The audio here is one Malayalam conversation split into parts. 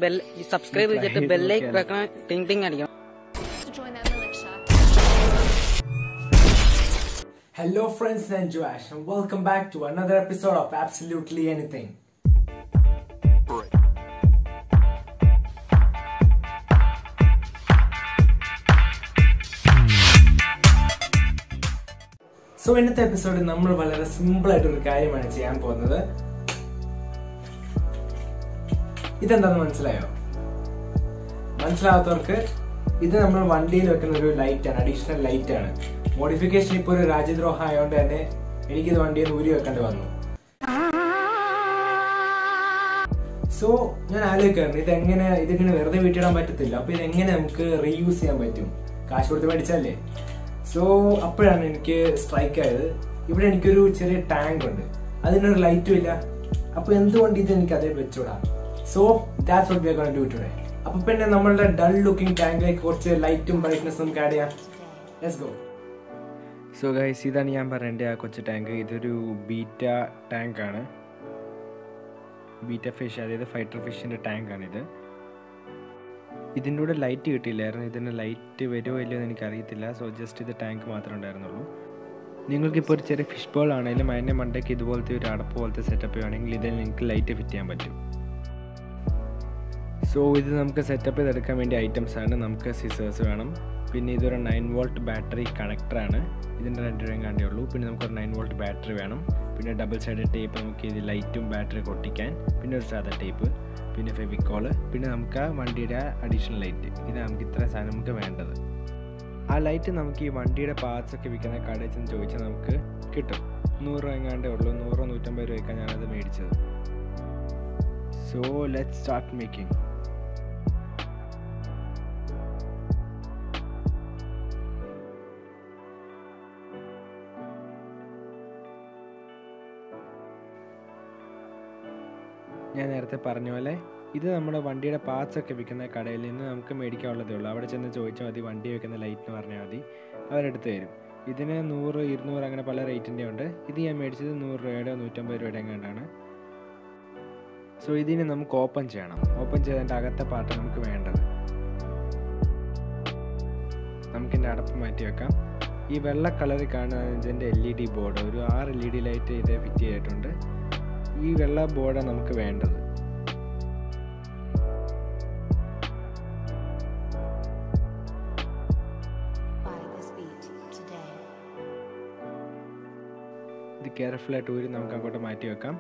bell subscribe ചെയ്തിട്ട് bell like വെക്കണം ടിങ് ടിങ് അടിക്കണം. Hello friends, I'm Joash and welcome back to another episode of Absolutely Anything. So ഇന്നത്തെ എപ്പിസോഡിൽ നമ്മൾ വളരെ സിമ്പിൾ ആയിട്ടൊരു കാര്യമാണ് ചെയ്യാൻ പോകുന്നത്. ഇതെന്താണെന്ന് മനസ്സിലായോ? മനസ്സിലാവാത്തവർക്ക് ഇത് നമ്മൾ വണ്ടിയിൽ വെക്കുന്ന ഒരു ലൈറ്റാണ്, അഡീഷണൽ ലൈറ്റാണ്. മോഡിഫിക്കേഷൻ ഇപ്പോൾ ഒരു രാജ്യദ്രോഹം ആയതുകൊണ്ട് തന്നെ എനിക്കിത് വണ്ടിയിൽ ഊരി വെക്കേണ്ടി വന്നു. സോ ഞാൻ ആലോചിക്കാറുണ്ട് ഇതിങ്ങനെ വെറുതെ വീട്ടിടാൻ പറ്റത്തില്ല. അപ്പൊ ഇതെങ്ങനെ നമുക്ക് റീയൂസ് ചെയ്യാൻ പറ്റും? കാശ് കൊടുത്ത് മേടിച്ചല്ലേ. സോ അപ്പോഴാണ് എനിക്ക് സ്ട്രൈക്ക് ആയത്. ഇവിടെ എനിക്കൊരു ചെറിയ ടാങ്ക് ഉണ്ട്, അതിനൊരു ലൈറ്റും ഇല്ല. അപ്പൊ എന്തുകൊണ്ട് ഇത് എനിക്ക് അതേ വെച്ചോടാ? So that's what we are going to do today. അപ്പൊ പിന്നെ നമ്മളുടെ ഡൾ ലുക്കിംഗ് ടാങ്കിലേക്ക് കുറച്ച് ലൈറ്റും ബ്രൈറ്റ്നസും നമുക്ക് ആഡ് ചെയ്യാം. Let's go. സോ ഗൈസ്, ഇതാണ് ഞാൻ പറയേണ്ട ആ കൊച്ചു ടാങ്ക്. ഇതൊരു ബീറ്റ ടാങ്കാണ്, ബീറ്റ ഫിഷ്, അതായത് ഫൈറ്റർ ഫിഷിൻ്റെ ടാങ്കാണിത്. ഇതിൻ്റെ കൂടെ ലൈറ്റ് കിട്ടിയില്ലായിരുന്നു. ഇതിന് ലൈറ്റ് വരുമോ ഇല്ലയോ എന്ന് എനിക്കറിയത്തില്ല. സോ ജസ്റ്റ് ഇത് ടാങ്ക് മാത്രമേ ഉണ്ടായിരുന്നുള്ളൂ. നിങ്ങൾക്കിപ്പോൾ ഒരു ചെറിയ ഫിഷ് ബോൾ ആണെങ്കിലും അതിൻ്റെ മണ്ടയ്ക്ക് ഇതുപോലത്തെ ഒരു അടപ്പ് പോലത്തെ സെറ്റപ്പ് വേണമെങ്കിൽ ഇതിൽ നിങ്ങൾക്ക് ലൈറ്റ് ഫിറ്റ് ചെയ്യാൻ പറ്റും. സോ ഇത് നമുക്ക് സെറ്റപ്പ് ചെയ്തെടുക്കാൻ വേണ്ടി ഐറ്റംസ് ആണ്. നമുക്ക് സിസേഴ്സ് വേണം, പിന്നെ ഇതൊരു 9 വോൾട്ട് ബാറ്ററി കണക്ടറാണ്. ഇതിൻ്റെ 2 രൂപയും കാണ്ടേ ഉള്ളൂ. പിന്നെ നമുക്കൊരു 9 വോൾട്ട് ബാറ്ററി വേണം, പിന്നെ ഡബിൾ സൈഡ് ടേപ്പ് നമുക്ക് ഇത് ലൈറ്റും ബാറ്ററി ഒട്ടിക്കാൻ, പിന്നെ ഒരു സാധാ ടേപ്പ്, പിന്നെ ഫെവിക്കോള്, പിന്നെ നമുക്ക് ആ വണ്ടിയുടെ അഡീഷണൽ ലൈറ്റ്. ഇതാണ് നമുക്ക് ഇത്ര സാധനം നമുക്ക് വേണ്ടത്. ആ ലൈറ്റ് നമുക്ക് ഈ വണ്ടിയുടെ പാർട്സ് ഒക്കെ വിൽക്കുന്ന കടയിൽ ചെന്ന് ചോദിച്ചാൽ നമുക്ക് കിട്ടും. 100 രൂപ എങ്ങാണ്ടേ ഉള്ളൂ. 100-150 രൂപയ്ക്കാണ് ഞാനത് മേടിച്ചത്. So let's start making. ഞാൻ നേരത്തെ പറഞ്ഞ പോലെ ഇത് നമ്മുടെ വണ്ടിയുടെ പാർട്സ് ഒക്കെ വിൽക്കുന്ന കടയിൽ നിന്ന് നമുക്ക് മേടിക്കാനുള്ളതേ ഉള്ളൂ. അവിടെ ചെന്ന് ചോദിച്ചാൽ മതി, വണ്ടി വെക്കുന്ന ലൈറ്റ് എന്ന് പറഞ്ഞാൽ മതി, അവരെടുത്ത് തരും. ഇതിന് 100, 200 അങ്ങനെ പല റേറ്റിൻ്റെ ഉണ്ട്. ഇത് ഞാൻ മേടിച്ചത് 100 രൂപയുടെ 150 രൂപയുടെ എങ്ങാണ്ടാണ്. സോ ഇതിനെ നമുക്ക് ഓപ്പൺ ചെയ്യണം. ഓപ്പൺ ചെയ്തതിൻ്റെ അകത്തെ പാർട്ട് നമുക്ക് വേണ്ടത്. നമുക്കിൻ്റെ അടപ്പ് മാറ്റി വെക്കാം. ഈ വെള്ള കളറിൽ കാണുന്ന ഇതിൻ്റെ LED ബോർഡ്, ഒരു 6 LED ലൈറ്റ് ഇത് ഫിറ്റ് ചെയ്തിട്ടുണ്ട്. ഈ വെള്ള ബോർഡാണ് നമുക്ക് വേണ്ടത്. ഇത് കെയർഫുള്ളായിട്ട് ഊരി നമുക്ക് അങ്ങോട്ട് മാറ്റി വെക്കാം.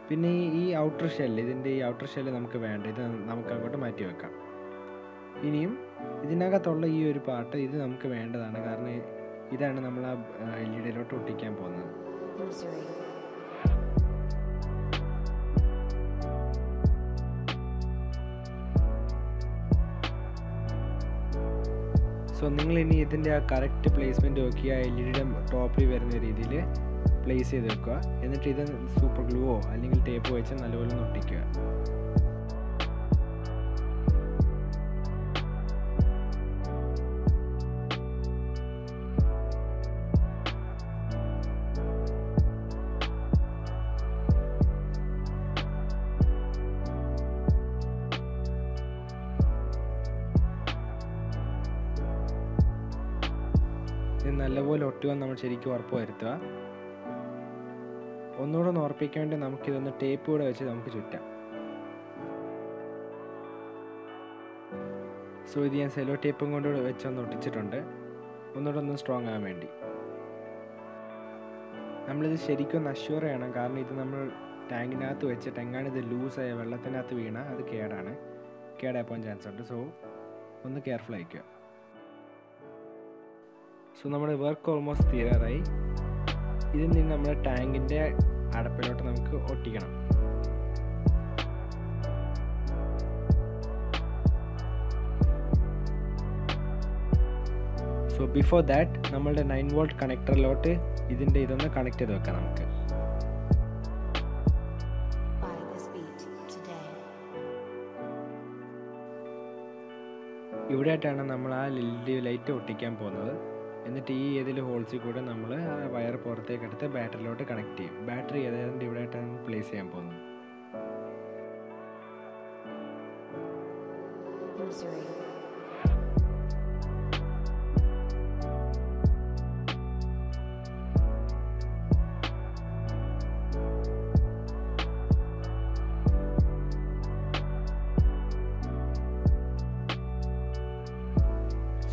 പിന്നെ ഈ ഔട്ടർ ഷെല്ല്, ഇതിൻ്റെ ഈ ഔട്ടർ ഷെല്ല് നമുക്ക് വേണ്ട, ഇത് നമുക്ക് അങ്ങോട്ട് മാറ്റി വെക്കാം. ഇനിയും ഇതിനകത്തുള്ള ഈ ഒരു പാർട്ട് ഇത് നമുക്ക് വേണ്ടതാണ്, കാരണം ഇതാണ് നമ്മൾ ആ LED ഒട്ടിക്കാൻ പോകുന്നത്. സോ നിങ്ങളിനി ഇതിൻ്റെ ആ കറക്റ്റ് പ്ലേസ്മെൻറ്റ് നോക്കി ആ LED ടോപ്പിൽ വരുന്ന രീതിയിൽ പ്ലേസ് ചെയ്ത് വെക്കുക. എന്നിട്ട് ഇത് സൂപ്പർ ഗ്ലൂവോ അല്ലെങ്കിൽ ടേപ്പ് വെച്ച് നല്ലപോലെ ഒട്ടിക്കുക. ഇത് നല്ലപോലെ ഒട്ടുക നമ്മൾ ശരിക്കും ഉറപ്പ് വരുത്തുക. ഒന്നുകൂടെ ഒന്ന് ഉറപ്പിക്കാൻ വേണ്ടി നമുക്കിതൊന്ന് ടേപ്പ് കൂടെ വെച്ച് നമുക്ക് ചുറ്റാം. സോ ഇത് ഞാൻ സെലോ ടേപ്പും കൊണ്ട് വെച്ചൊന്ന് ഒട്ടിച്ചിട്ടുണ്ട്, ഒന്നുകൂടെ ഒന്ന് സ്ട്രോങ് ആകാൻ വേണ്ടി. നമ്മളിത് ശരിക്കും ഒന്ന് അഷ്യൂർ ചെയ്യണം, കാരണം ഇത് നമ്മൾ ടാങ്കിനകത്ത് വെച്ചിട്ട് എങ്ങാനും ഇത് ലൂസായ വെള്ളത്തിനകത്ത് വീണാൽ അത് കേടായി പോകാൻ ചാൻസ് ഉണ്ട്. സോ ഒന്ന് കെയർഫുൾ ആയിരിക്കുക. സോ നമ്മുടെ വർക്ക് ഓൾമോസ്റ്റ് തീരാറായി. ഇതിൽ നിന്ന് നമ്മുടെ ടാങ്കിൻ്റെ അടപ്പിലോട്ട് നമുക്ക് ഒട്ടിക്കണം. സോ ബിഫോർ ദാറ്റ് നമ്മളുടെ 9 വോൾട്ട് കണക്ടറിലോട്ട് ഇതൊന്ന് കണക്ട് ചെയ്ത് വെക്കാം നമുക്ക്. ഇവിടെയായിട്ടാണ് നമ്മൾ ആ LED ലൈറ്റ് ഒട്ടിക്കാൻ പോകുന്നത്. എന്നിട്ട് ഈ ഏതിൽ ഹോൾസിൽ കൂടെ നമ്മൾ ആ വയർ പുറത്തേക്ക് എടുത്ത് ബാറ്ററിയിലോട്ട് കണക്ട് ചെയ്യും. ബാറ്ററി ഏതാണ്ട് ഇവിടെ ആയിട്ടാണ് പ്ലേസ് ചെയ്യാൻ പോകുന്നത്. Missouri.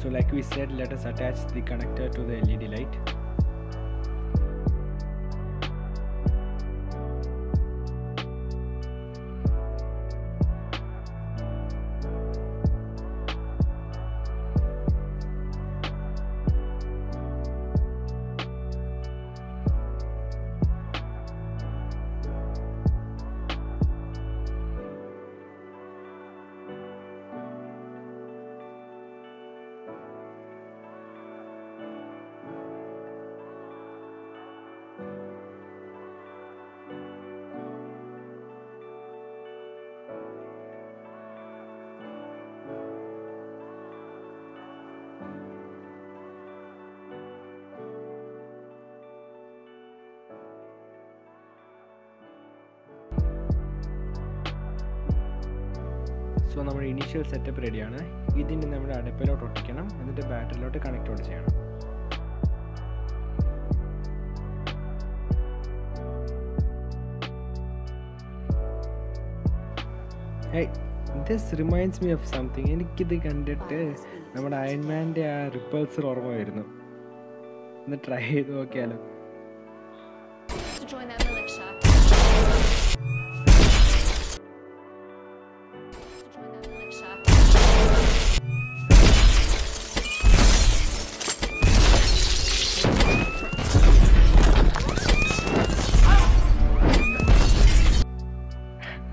So like we said, let us attach the connector to the LED light. So നമ്മുടെ ഇനീഷ്യൽ സെറ്റപ്പ് റെഡിയാണ്. ഇതിന് നമ്മുടെ അടുപ്പിലോട്ട് ഒട്ടിക്കണം, എന്നിട്ട് ബാറ്ററിയിലോട്ട് കണക്ട് ഔട്ട് ചെയ്യണം. This reminds me of something. എനിക്കിത് കണ്ടിട്ട് നമ്മുടെ അയൺമാൻ്റെ ആ റിപ്പൾസർ ഓർമ്മ വരുന്നു. ഒന്ന് ട്രൈ ചെയ്ത് നോക്കിയാലോ?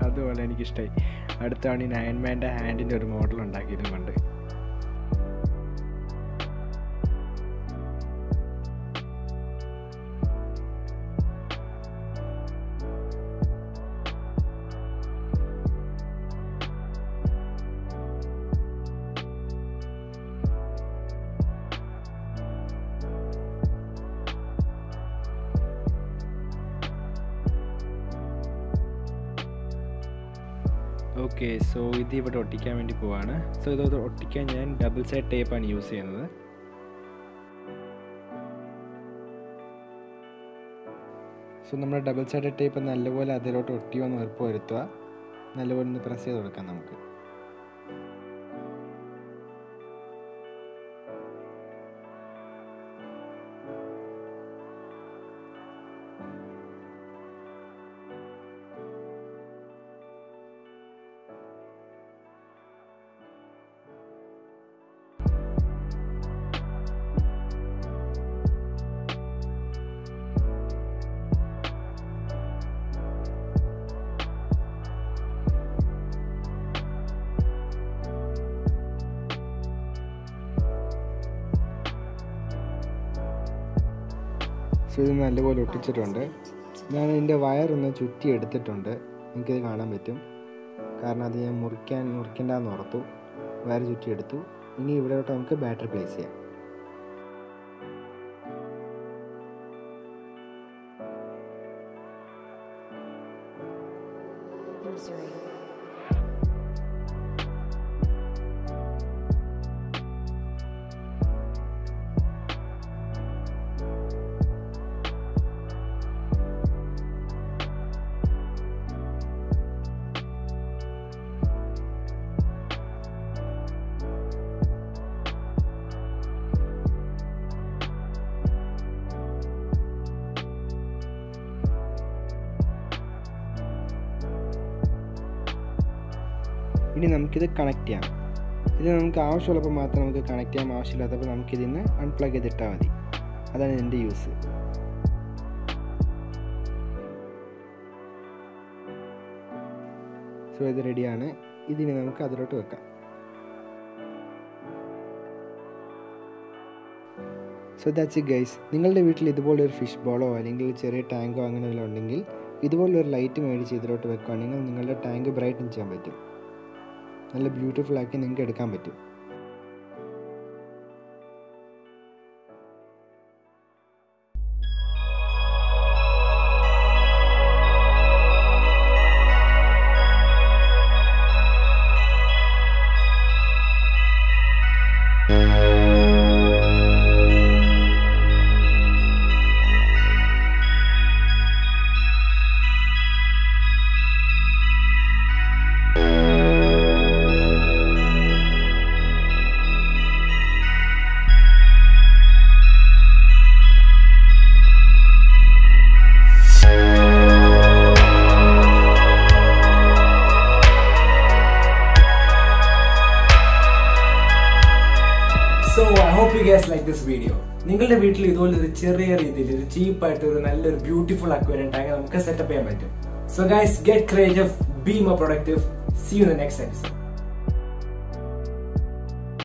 അതുപോലെ എനിക്കിഷ്ടമായി. അടുത്താണ് ഈ അയൺമാൻ്റെ ഹാൻഡിൻ്റെ ഒരു മോഡൽ ഉണ്ടാക്കിയതും കൊണ്ട്. ഓക്കെ, സോ ഇത് ഇവിടെ ഒട്ടിക്കാൻ വേണ്ടി പോവാണ്. സോ ഇത് ഒട്ടിക്കാൻ ഞാൻ ഡബിൾ സൈഡ് ടേപ്പാണ് യൂസ് ചെയ്യുന്നത്. സോ നമ്മുടെ ഡബിൾ സൈഡ് ടേപ്പ് നല്ലപോലെ അതിലോട്ട് ഒട്ടിയോ എന്ന് ഉറപ്പ് വരുത്തുക. നല്ലപോലെ ഒന്ന് പ്രസ് ചെയ്ത് കൊടുക്കാം നമുക്ക്. സോ ഇത് നല്ലപോലെ ഒട്ടിച്ചിട്ടുണ്ട്. ഞാൻ ഇതിൻ്റെ വയറൊന്ന് ചുറ്റി എടുത്തിട്ടുണ്ട്. എനിക്കത് കാണാൻ പറ്റും, കാരണം അത് ഞാൻ മുറിക്കേണ്ടെന്ന് ഓർത്തു. വയർ ചുറ്റിയെടുത്തു. ഇനി ഇവിടെയോട്ട് നമുക്ക് ബാറ്ററി പ്ലേസ് ചെയ്യാം. Missouri. ഇനി നമുക്കിത് കണക്ട് ചെയ്യാം. ഇത് നമുക്ക് ആവശ്യമുള്ളപ്പോൾ മാത്രം നമുക്ക് കണക്ട് ചെയ്യാൻ, ആവശ്യമില്ലാത്തപ്പോൾ നമുക്കിതിന്ന് അൺപ്ലഗ് ചെയ്തിട്ടാൽ മതി. അതാണ് ഇതിൻ്റെ യൂസ്. സോ ഇത് റെഡിയാണ്. ഇതിന് നമുക്ക് അതിലോട്ട് വെക്കാം. So that's it guys. നിങ്ങളുടെ വീട്ടിൽ ഇതുപോലൊരു ഫിഷ് ബോളോ അല്ലെങ്കിൽ ചെറിയ ടാങ്കോ അങ്ങനെ വല്ലതും ഉണ്ടെങ്കിൽ ഇതുപോലൊരു ലൈറ്റ് മേടിച്ച് ഇതിലോട്ട് വെക്കുകയാണെങ്കിൽ നിങ്ങളുടെ ടാങ്ക് ബ്രൈറ്റൻ ചെയ്യാൻ പറ്റും. നല്ല ബ്യൂട്ടിഫുൾ ആക്കി നിങ്ങൾക്ക് എടുക്കാൻ പറ്റും. this video. നിങ്ങളുടെ വീട്ടിൽ ഇതുപോലെ ഒരു ചെറിയ രീതിയിൽ ഒരു ചീപ്പായിട്ട് ഒരു നല്ലൊരു ബ്യൂട്ടിഫുൾ അക്വേറിയം ടാങ്ക് നമുക്ക് സെറ്റപ്പ് ചെയ്യാൻ പറ്റും. So guys, get creative, be more productive. See you in the next episode.